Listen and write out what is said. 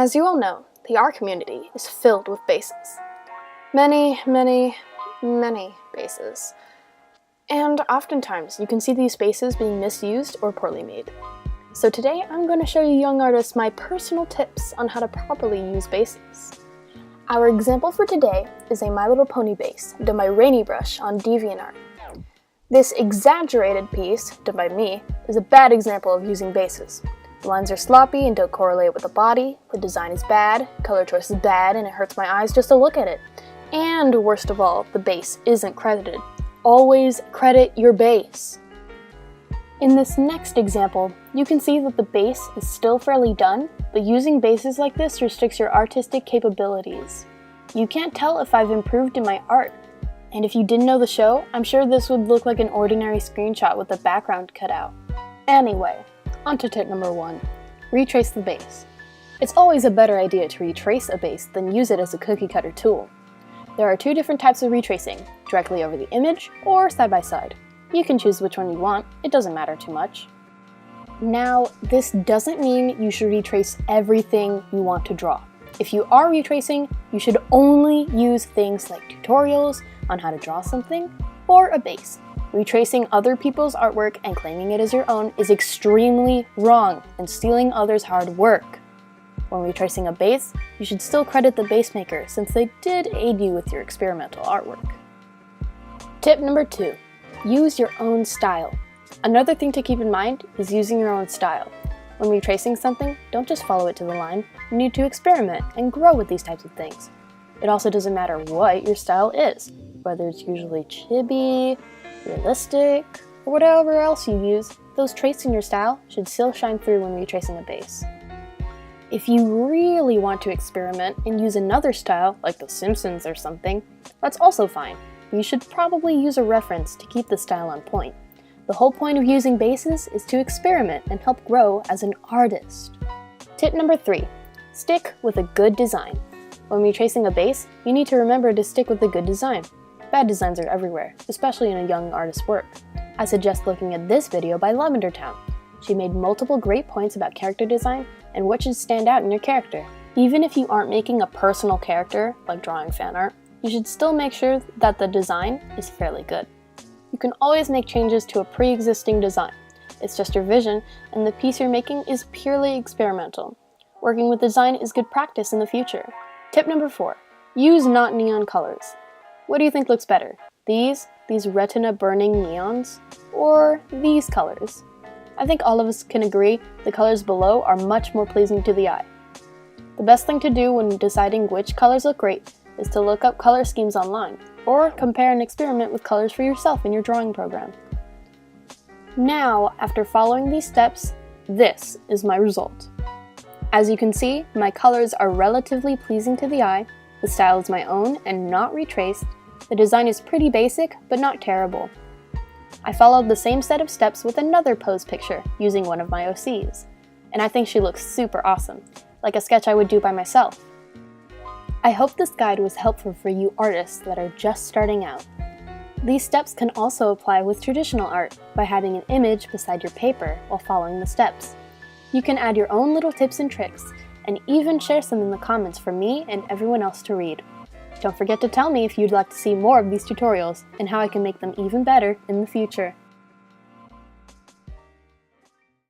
As you all know, the art community is filled with bases. Many, many, many bases. And oftentimes, you can see these bases being misused or poorly made. So today, I'm going to show you young artists my personal tips on how to properly use bases. Our example for today is a My Little Pony base done by Rainy Brush on DeviantArt. This exaggerated piece, done by me, is a bad example of using bases. The lines are sloppy and don't correlate with the body, the design is bad, color choice is bad, and it hurts my eyes just to look at it. And worst of all, the base isn't credited. Always credit your base. In this next example, you can see that the base is still fairly done, but using bases like this restricts your artistic capabilities. You can't tell if I've improved in my art. And if you didn't know the show, I'm sure this would look like an ordinary screenshot with the background cut out. Anyway, on to tip number 1. Retrace the base. It's always a better idea to retrace a base than use it as a cookie cutter tool. There are 2 different types of retracing, directly over the image or side by side. You can choose which one you want, it doesn't matter too much. Now, this doesn't mean you should retrace everything you want to draw. If you are retracing, you should only use things like tutorials on how to draw something or a base. Retracing other people's artwork and claiming it as your own is extremely wrong and stealing others' hard work. When retracing a base, you should still credit the base maker since they did aid you with your experimental artwork. Tip number 2. Use your own style. Another thing to keep in mind is using your own style. When retracing something, don't just follow it to the line. You need to experiment and grow with these types of things. It also doesn't matter what your style is, whether it's usually chibi, realistic, or whatever else you use, those traits in your style should still shine through when retracing a base. If you really want to experiment and use another style, like The Simpsons or something, that's also fine. You should probably use a reference to keep the style on point. The whole point of using bases is to experiment and help grow as an artist. Tip number 3. Stick with a good design. When retracing a base, you need to remember to stick with a good design. Bad designs are everywhere, especially in a young artist's work. I suggest looking at this video by Lavender Town. She made multiple great points about character design and what should stand out in your character. Even if you aren't making a personal character, like drawing fan art, you should still make sure that the design is fairly good. You can always make changes to a pre-existing design. It's just your vision, and the piece you're making is purely experimental. Working with design is good practice in the future. Tip number 4. Use not neon colors. What do you think looks better? These retina-burning neons? Or these colors? I think all of us can agree the colors below are much more pleasing to the eye. The best thing to do when deciding which colors look great is to look up color schemes online, or compare and experiment with colors for yourself in your drawing program. Now, after following these steps, this is my result. As you can see, my colors are relatively pleasing to the eye, the style is my own and not retraced, the design is pretty basic but not terrible. I followed the same set of steps with another pose picture using one of my OCs, and I think she looks super awesome, like a sketch I would do by myself. I hope this guide was helpful for you artists that are just starting out. These steps can also apply with traditional art by having an image beside your paper while following the steps. You can add your own little tips and tricks, and even share some in the comments for me and everyone else to read. Don't forget to tell me if you'd like to see more of these tutorials and how I can make them even better in the future.